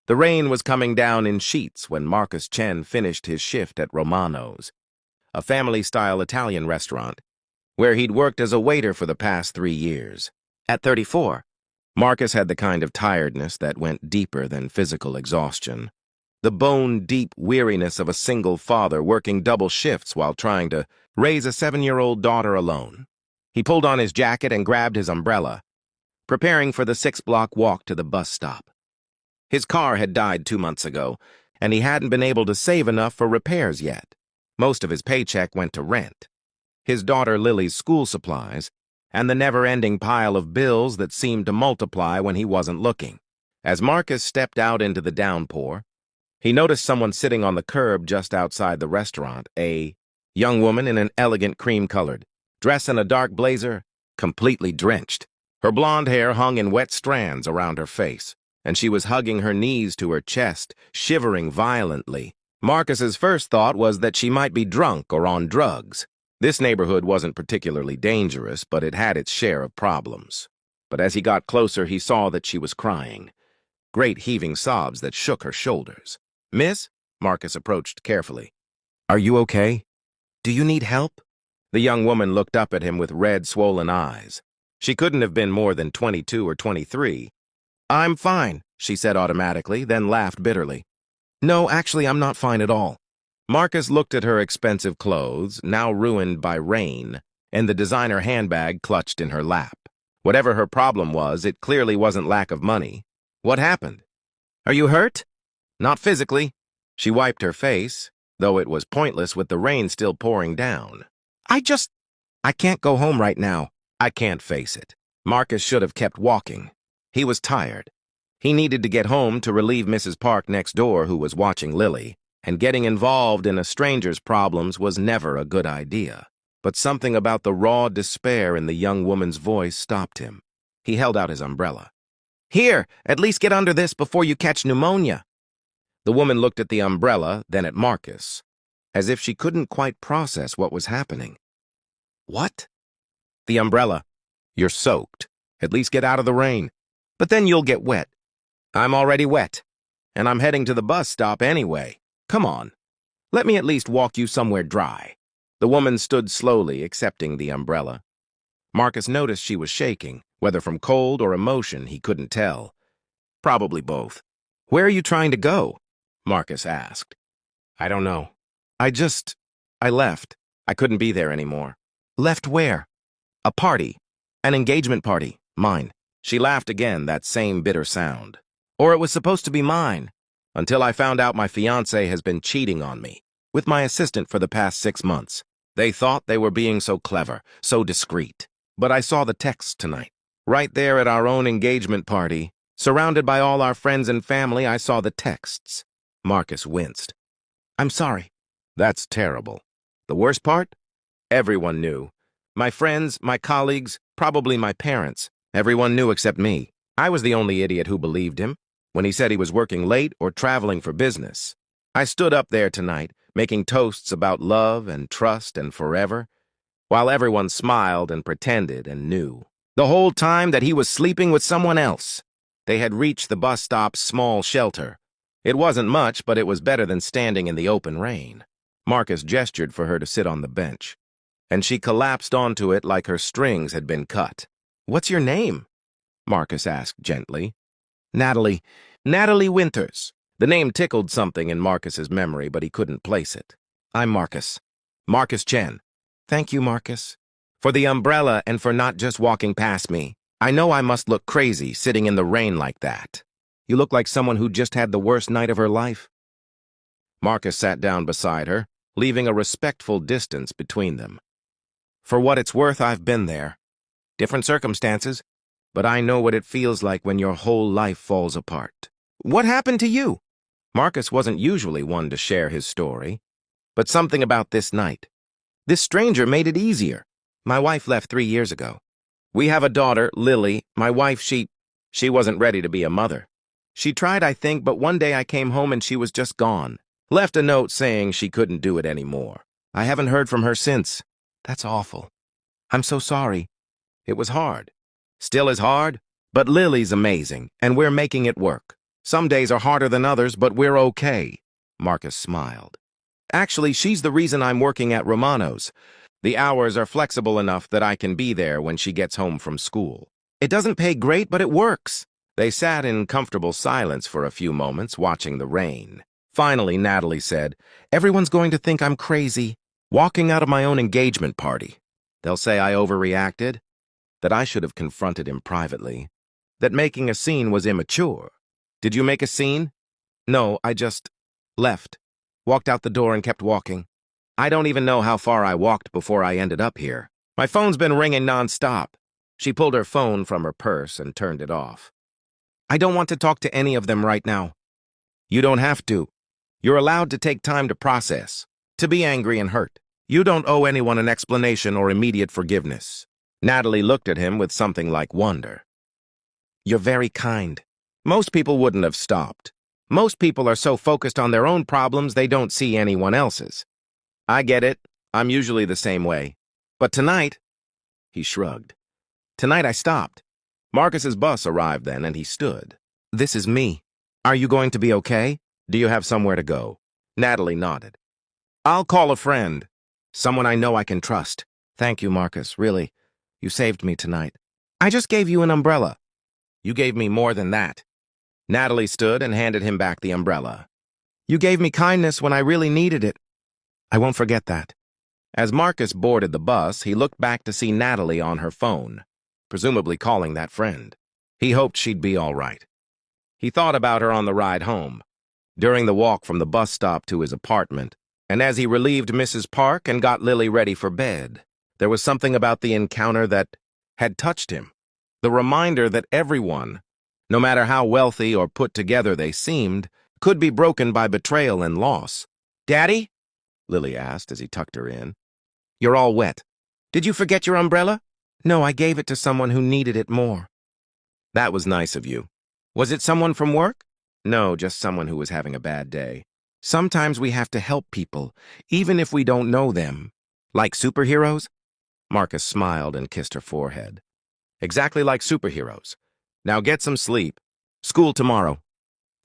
The rain was coming down in sheets when Marcus Chen finished his shift at Romano's, a family-style Italian restaurant, where he'd worked as a waiter for the past 3 years. At 34, Marcus had the kind of tiredness that went deeper than physical exhaustion. The bone-deep weariness of a single father working double shifts while trying to raise a 7-year-old daughter alone. He pulled on his jacket and grabbed his umbrella, preparing for the 6-block walk to the bus stop. His car had died 2 months ago, and he hadn't been able to save enough for repairs yet. Most of his paycheck went to rent, his daughter Lily's school supplies, and the never-ending pile of bills that seemed to multiply when he wasn't looking. As Marcus stepped out into the downpour, he noticed someone sitting on the curb just outside the restaurant, a young woman in an elegant cream-colored dress and a dark blazer, completely drenched. Her blonde hair hung in wet strands around her face, and she was hugging her knees to her chest, shivering violently. Marcus's first thought was that she might be drunk or on drugs. This neighborhood wasn't particularly dangerous, but it had its share of problems. But as he got closer, he saw that she was crying, great heaving sobs that shook her shoulders. "Miss?" Marcus approached carefully. "Are you okay? Do you need help?" The young woman looked up at him with red, swollen eyes. She couldn't have been more than 22 or 23. "I'm fine," she said automatically, then laughed bitterly. "No, actually, I'm not fine at all." Marcus looked at her expensive clothes, now ruined by rain, and the designer handbag clutched in her lap. Whatever her problem was, it clearly wasn't lack of money. "What happened? Are you hurt?" "Not physically." She wiped her face, though it was pointless with the rain still pouring down. I can't go home right now. I can't face it." Marcus should have kept walking. He was tired. He needed to get home to relieve Mrs. Park next door, who was watching Lily, and getting involved in a stranger's problems was never a good idea. But something about the raw despair in the young woman's voice stopped him. He held out his umbrella. "Here, at least get under this before you catch pneumonia." The woman looked at the umbrella, then at Marcus, as if she couldn't quite process what was happening. "What?" "The umbrella. You're soaked. At least get out of the rain. But then you'll get wet." "I'm already wet, and I'm heading to the bus stop anyway. Come on. Let me at least walk you somewhere dry." The woman stood slowly, accepting the umbrella. Marcus noticed she was shaking, whether from cold or emotion, he couldn't tell. Probably both. "Where are you trying to go?" Marcus asked. "I don't know. I left. I couldn't be there anymore." "Left where?" "A party. An engagement party. Mine." She laughed again, that same bitter sound. "Or it was supposed to be mine, until I found out my fiancé has been cheating on me with my assistant for the past 6 months. They thought they were being so clever, so discreet. But I saw the texts tonight. Right there at our own engagement party, surrounded by all our friends and family, I saw the texts." Marcus winced. "I'm sorry." "That's terrible. The worst part? Everyone knew. My friends, my colleagues, probably my parents. Everyone knew except me. I was the only idiot who believed him when he said he was working late or traveling for business. I stood up there tonight, making toasts about love and trust and forever, while everyone smiled and pretended and knew. The whole time that he was sleeping with someone else. They had reached the bus stop's small shelter. It wasn't much, but it was better than standing in the open rain. Marcus gestured for her to sit on the bench, and she collapsed onto it like her strings had been cut. "What's your name?" Marcus asked gently. "Natalie. Natalie Winters." The name tickled something in Marcus's memory, but he couldn't place it. "I'm Marcus. Marcus Chen." "Thank you, Marcus, for the umbrella and for not just walking past me. I know I must look crazy sitting in the rain like that. You look like someone who just had the worst night of her life." Marcus sat down beside her, leaving a respectful distance between them. "For what it's worth, I've been there. Different circumstances, but I know what it feels like when your whole life falls apart." "What happened to you?" Marcus wasn't usually one to share his story, but something about this night. This stranger made it easier. "My wife left 3 years ago. We have a daughter, Lily. My wife, she wasn't ready to be a mother. She tried, I think, but one day I came home and she was just gone. Left a note saying she couldn't do it anymore. I haven't heard from her since." "That's awful. I'm so sorry." "It was hard. Still is hard, but Lily's amazing, and we're making it work. Some days are harder than others, but we're okay. Marcus smiled. Actually, she's the reason I'm working at Romano's. The hours are flexible enough that I can be there when she gets home from school. It doesn't pay great, but it works. They sat in comfortable silence for a few moments, watching the rain. Finally, Natalie said, "Everyone's going to think I'm crazy, walking out of my own engagement party. They'll say I overreacted, that I should have confronted him privately, that making a scene was immature. Did you make a scene?" "No, I just left, walked out the door and kept walking. I don't even know how far I walked before I ended up here. My phone's been ringing nonstop." She pulled her phone from her purse and turned it off. "I don't want to talk to any of them right now." "You don't have to. You're allowed to take time to process, to be angry and hurt. You don't owe anyone an explanation or immediate forgiveness." Natalie looked at him with something like wonder. "You're very kind. Most people wouldn't have stopped. Most people are so focused on their own problems they don't see anyone else's. I get it. I'm usually the same way. But tonight," he shrugged. "Tonight I stopped. Marcus's bus arrived then, and he stood. This is me. Are you going to be okay? Do you have somewhere to go?" Natalie nodded. "I'll call a friend. Someone I know I can trust. Thank you, Marcus, really. You saved me tonight. I just gave you an umbrella." "You gave me more than that." Natalie stood and handed him back the umbrella. "You gave me kindness when I really needed it. I won't forget that." As Marcus boarded the bus, he looked back to see Natalie on her phone, presumably calling that friend. He hoped she'd be all right. He thought about her on the ride home, during the walk from the bus stop to his apartment, and as he relieved Mrs. Park and got Lily ready for bed. There was something about the encounter that had touched him. The reminder that everyone, no matter how wealthy or put together they seemed, could be broken by betrayal and loss. "Daddy?" Lily asked as he tucked her in. "You're all wet. Did you forget your umbrella?" "No, I gave it to someone who needed it more." "That was nice of you. Was it someone from work?" "No, just someone who was having a bad day. Sometimes we have to help people, even if we don't know them." "Like superheroes?" Marcus smiled and kissed her forehead. "Exactly like superheroes. Now get some sleep. School tomorrow."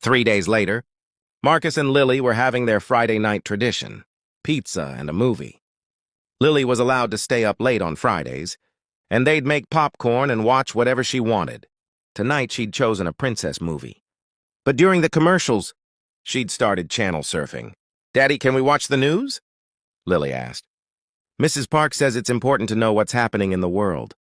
3 days later, Marcus and Lily were having their Friday night tradition, pizza and a movie. Lily was allowed to stay up late on Fridays, and they'd make popcorn and watch whatever she wanted. Tonight she'd chosen a princess movie. But during the commercials, she'd started channel surfing. "Daddy, can we watch the news?" Lily asked. "Mrs. Park says it's important to know what's happening in the world."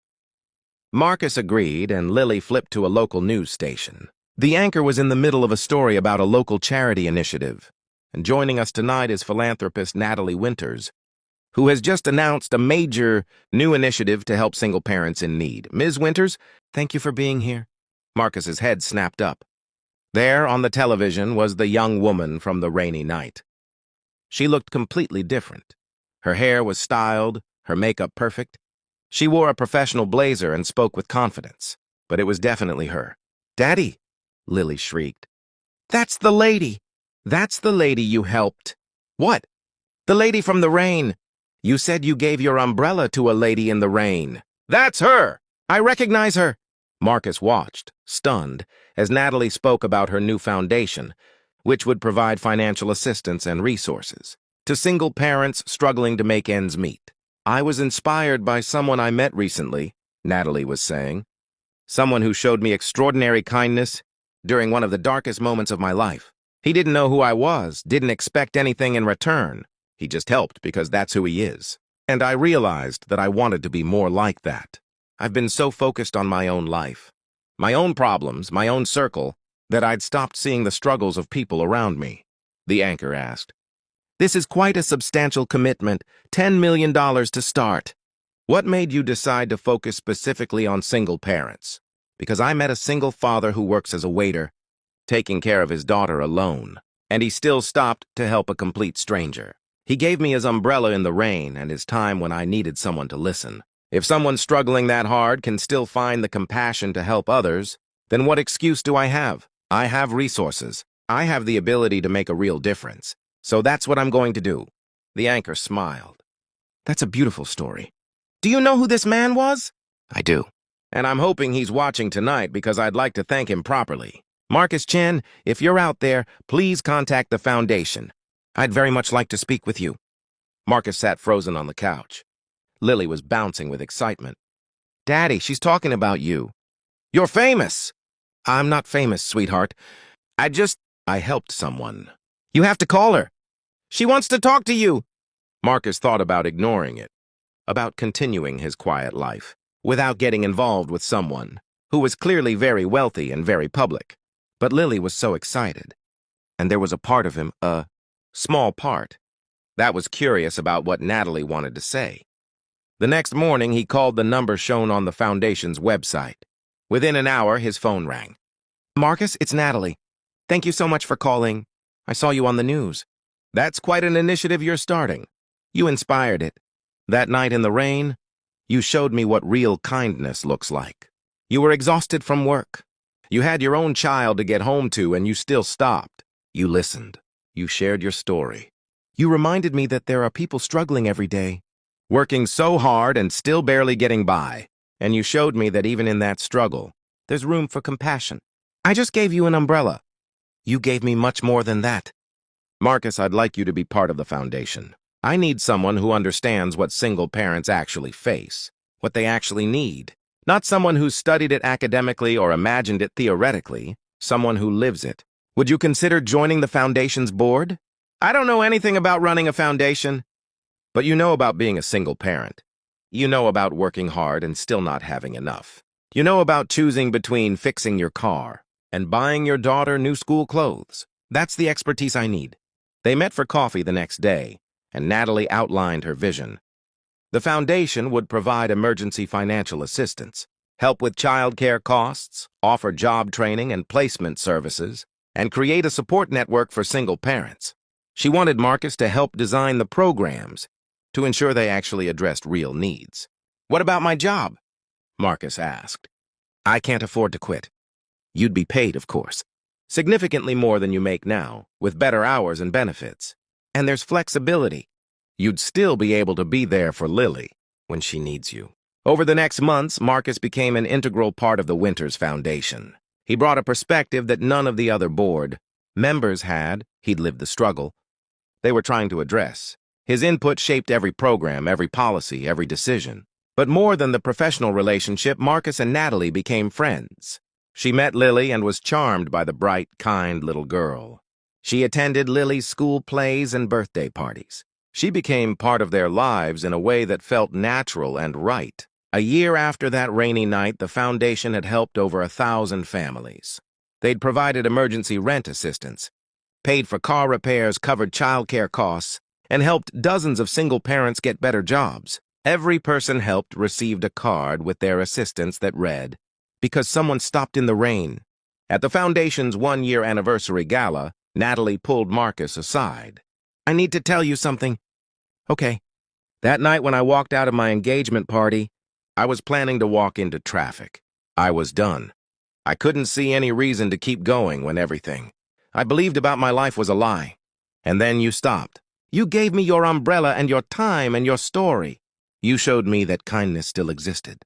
Marcus agreed, and Lily flipped to a local news station. The anchor was in the middle of a story about a local charity initiative, and joining us tonight is philanthropist Natalie Winters, who has just announced a major new initiative to help single parents in need. "Ms. Winters, thank you for being here." Marcus's head snapped up. There, on the television, was the young woman from the rainy night. She looked completely different. Her hair was styled, her makeup perfect. She wore a professional blazer and spoke with confidence, but it was definitely her. "Daddy!" Lily shrieked. "That's the lady! That's the lady you helped." "What?" "The lady from the rain. You said you gave your umbrella to a lady in the rain." "That's her! I recognize her!" Marcus watched, stunned, as Natalie spoke about her new foundation, which would provide financial assistance and resources to single parents struggling to make ends meet. "I was inspired by someone I met recently," Natalie was saying. "Someone who showed me extraordinary kindness during one of the darkest moments of my life. He didn't know who I was, didn't expect anything in return. He just helped because that's who he is. And I realized that I wanted to be more like that. I've been so focused on my own life, my own problems, my own circle, that I'd stopped seeing the struggles of people around me." The anchor asked. "This is quite a substantial commitment, $10 million to start. What made you decide to focus specifically on single parents?" "Because I met a single father who works as a waiter, taking care of his daughter alone, and he still stopped to help a complete stranger. He gave me his umbrella in the rain and his time when I needed someone to listen. If someone struggling that hard can still find the compassion to help others, then what excuse do I have? I have resources. I have the ability to make a real difference. So that's what I'm going to do." The anchor smiled. "That's a beautiful story. Do you know who this man was?" "I do. And I'm hoping he's watching tonight because I'd like to thank him properly." Marcus Chen, if you're out there, please contact the foundation. I'd very much like to speak with you. Marcus sat frozen on the couch. Lily was bouncing with excitement. Daddy, she's talking about you. You're famous! I'm not famous, sweetheart. I helped someone. You have to call her. She wants to talk to you. Marcus thought about ignoring it, about continuing his quiet life, without getting involved with someone who was clearly very wealthy and very public. But Lily was so excited. And there was a part of him, a small part, that was curious about what Natalie wanted to say. The next morning, he called the number shown on the foundation's website. Within an hour, his phone rang. Marcus, it's Natalie. Thank you so much for calling. I saw you on the news. That's quite an initiative you're starting. You inspired it. That night in the rain, you showed me what real kindness looks like. You were exhausted from work. You had your own child to get home to, and you still stopped. You listened. You shared your story. You reminded me that there are people struggling every day, working so hard and still barely getting by. And you showed me that even in that struggle, there's room for compassion. I just gave you an umbrella. You gave me much more than that. Marcus, I'd like you to be part of the foundation. I need someone who understands what single parents actually face, what they actually need. Not someone who's studied it academically or imagined it theoretically, someone who lives it. Would you consider joining the foundation's board? I don't know anything about running a foundation, but you know about being a single parent. You know about working hard and still not having enough. You know about choosing between fixing your car and buying your daughter new school clothes. That's the expertise I need. They met for coffee the next day, and Natalie outlined her vision. The foundation would provide emergency financial assistance, help with childcare costs, offer job training and placement services, and create a support network for single parents. She wanted Marcus to help design the programs to ensure they actually addressed real needs. What about my job? Marcus asked. I can't afford to quit. You'd be paid, of course, significantly more than you make now, with better hours and benefits. And there's flexibility. You'd still be able to be there for Lily when she needs you. Over the next months, Marcus became an integral part of the Winters Foundation. He brought a perspective that none of the other board members had. He'd lived the struggle they were trying to address. His input shaped every program, every policy, every decision. But more than the professional relationship, Marcus and Natalie became friends. She met Lily and was charmed by the bright, kind little girl. She attended Lily's school plays and birthday parties. She became part of their lives in a way that felt natural and right. A year after that rainy night, the foundation had helped over 1,000 families. They'd provided emergency rent assistance, paid for car repairs, covered childcare costs, and helped dozens of single parents get better jobs. Every person helped received a card with their assistance that read, "Because someone stopped in the rain." At the foundation's one-year anniversary gala, Natalie pulled Marcus aside. I need to tell you something. Okay. That night when I walked out of my engagement party, I was planning to walk into traffic. I was done. I couldn't see any reason to keep going when everything I believed about my life was a lie. And then you stopped. You gave me your umbrella and your time and your story. You showed me that kindness still existed,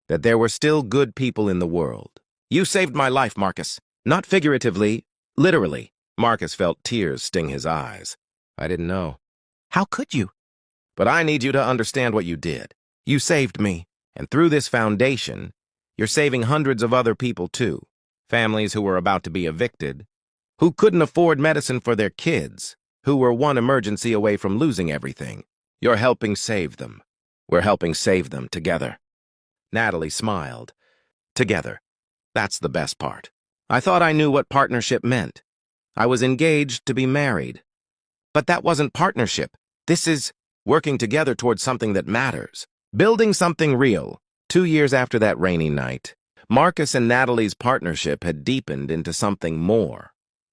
that there were still good people in the world. You saved my life, Marcus. Not figuratively, literally. Marcus felt tears sting his eyes. I didn't know. How could you? But I need you to understand what you did. You saved me, and through this foundation, you're saving hundreds of other people too. Families who were about to be evicted, who couldn't afford medicine for their kids, who were one emergency away from losing everything. You're helping save them. We're helping save them together. Natalie smiled. Together. That's the best part. I thought I knew what partnership meant. I was engaged to be married. But that wasn't partnership. This is working together towards something that matters. Building something real. 2 years after that rainy night, Marcus and Natalie's partnership had deepened into something more.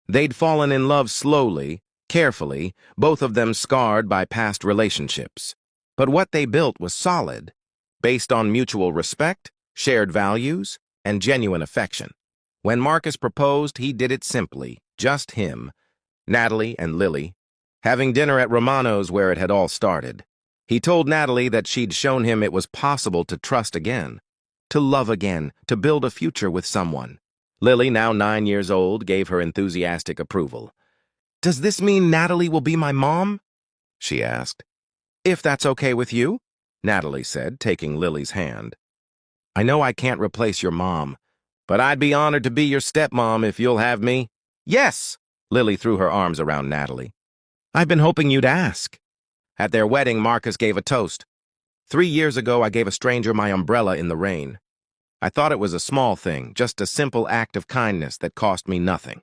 They'd fallen in love slowly, carefully, both of them scarred by past relationships. But what they built was solid, based on mutual respect, shared values, and genuine affection. When Marcus proposed, he did it simply, just him, Natalie and Lily, having dinner at Romano's where it had all started. He told Natalie that she'd shown him it was possible to trust again, to love again, to build a future with someone. Lily, now 9 years old, gave her enthusiastic approval. "Does this mean Natalie will be my mom?" she asked. "If that's okay with you," Natalie said, taking Lily's hand. "I know I can't replace your mom, but I'd be honored to be your stepmom if you'll have me." "Yes!" Lily threw her arms around Natalie. "I've been hoping you'd ask." At their wedding, Marcus gave a toast. 3 years ago, I gave a stranger my umbrella in the rain. I thought it was a small thing, just a simple act of kindness that cost me nothing.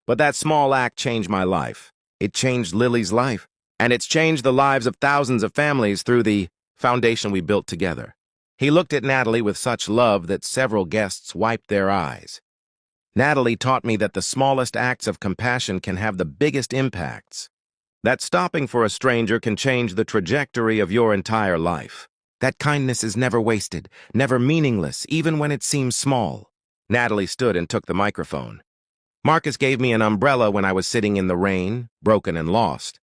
But that small act changed my life. It changed Lily's life, and it's changed the lives of thousands of families through the foundation we built together. He looked at Natalie with such love that several guests wiped their eyes. Natalie taught me that the smallest acts of compassion can have the biggest impacts. That stopping for a stranger can change the trajectory of your entire life. That kindness is never wasted, never meaningless, even when it seems small. Natalie stood and took the microphone. "Marcus gave me an umbrella when I was sitting in the rain, broken and lost.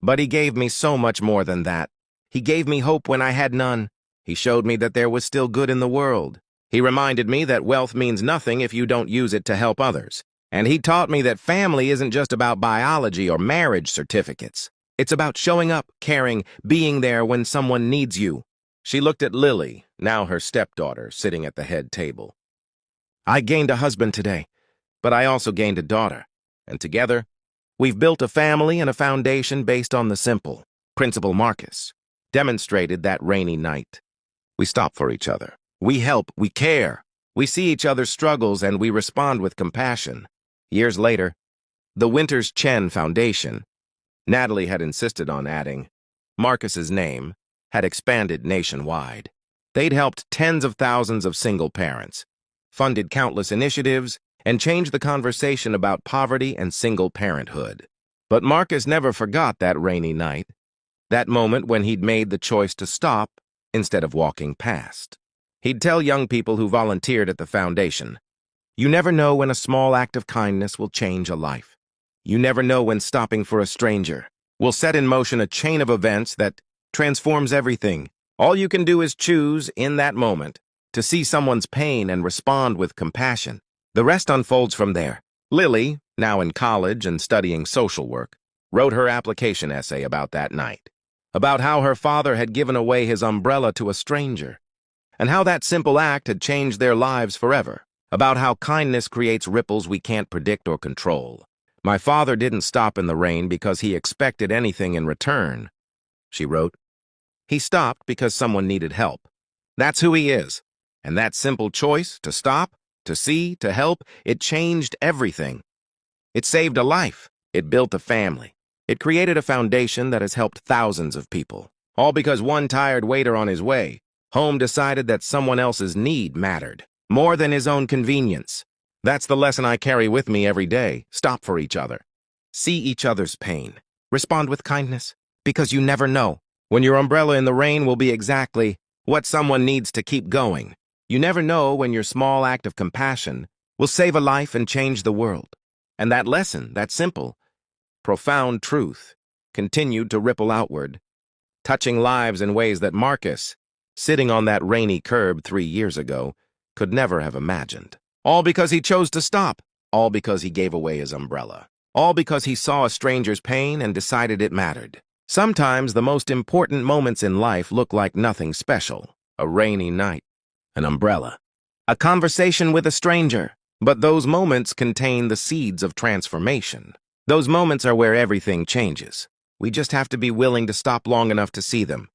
But he gave me so much more than that. He gave me hope when I had none. He showed me that there was still good in the world. He reminded me that wealth means nothing if you don't use it to help others. And he taught me that family isn't just about biology or marriage certificates. It's about showing up, caring, being there when someone needs you." She looked at Lily, now her stepdaughter, sitting at the head table. "I gained a husband today, but I also gained a daughter. And together, we've built a family and a foundation based on the simple principle Marcus demonstrated that rainy night. We stop for each other. We help. We care. We see each other's struggles and we respond with compassion." Years later, the Winters Chen Foundation, Natalie had insisted on adding, Marcus's name, had expanded nationwide. They'd helped tens of thousands of single parents, funded countless initiatives, and changed the conversation about poverty and single parenthood. But Marcus never forgot that rainy night, that moment when he'd made the choice to stop instead of walking past. He'd tell young people who volunteered at the foundation, "You never know when a small act of kindness will change a life. You never know when stopping for a stranger will set in motion a chain of events that transforms everything. All you can do is choose, in that moment, to see someone's pain and respond with compassion. The rest unfolds from there." Lily, now in college and studying social work, wrote her application essay about that night, about how her father had given away his umbrella to a stranger, and how that simple act had changed their lives forever, about how kindness creates ripples we can't predict or control. "My father didn't stop in the rain because he expected anything in return," she wrote. "He stopped because someone needed help. That's who he is. And that simple choice, to stop, to see, to help, it changed everything. It saved a life. It built a family. It created a foundation that has helped thousands of people. All because one tired waiter on his way home decided that someone else's need mattered more than his own convenience. That's the lesson I carry with me every day. Stop for each other. See each other's pain. Respond with kindness, because you never know when your umbrella in the rain will be exactly what someone needs to keep going. You never know when your small act of compassion will save a life and change the world." And that lesson, that simple, profound truth, continued to ripple outward, touching lives in ways that Marcus, sitting on that rainy curb 3 years ago, could never have imagined. All because he chose to stop. All because he gave away his umbrella. All because he saw a stranger's pain and decided it mattered. Sometimes the most important moments in life look like nothing special. A rainy night, an umbrella, a conversation with a stranger. But those moments contain the seeds of transformation. Those moments are where everything changes. We just have to be willing to stop long enough to see them.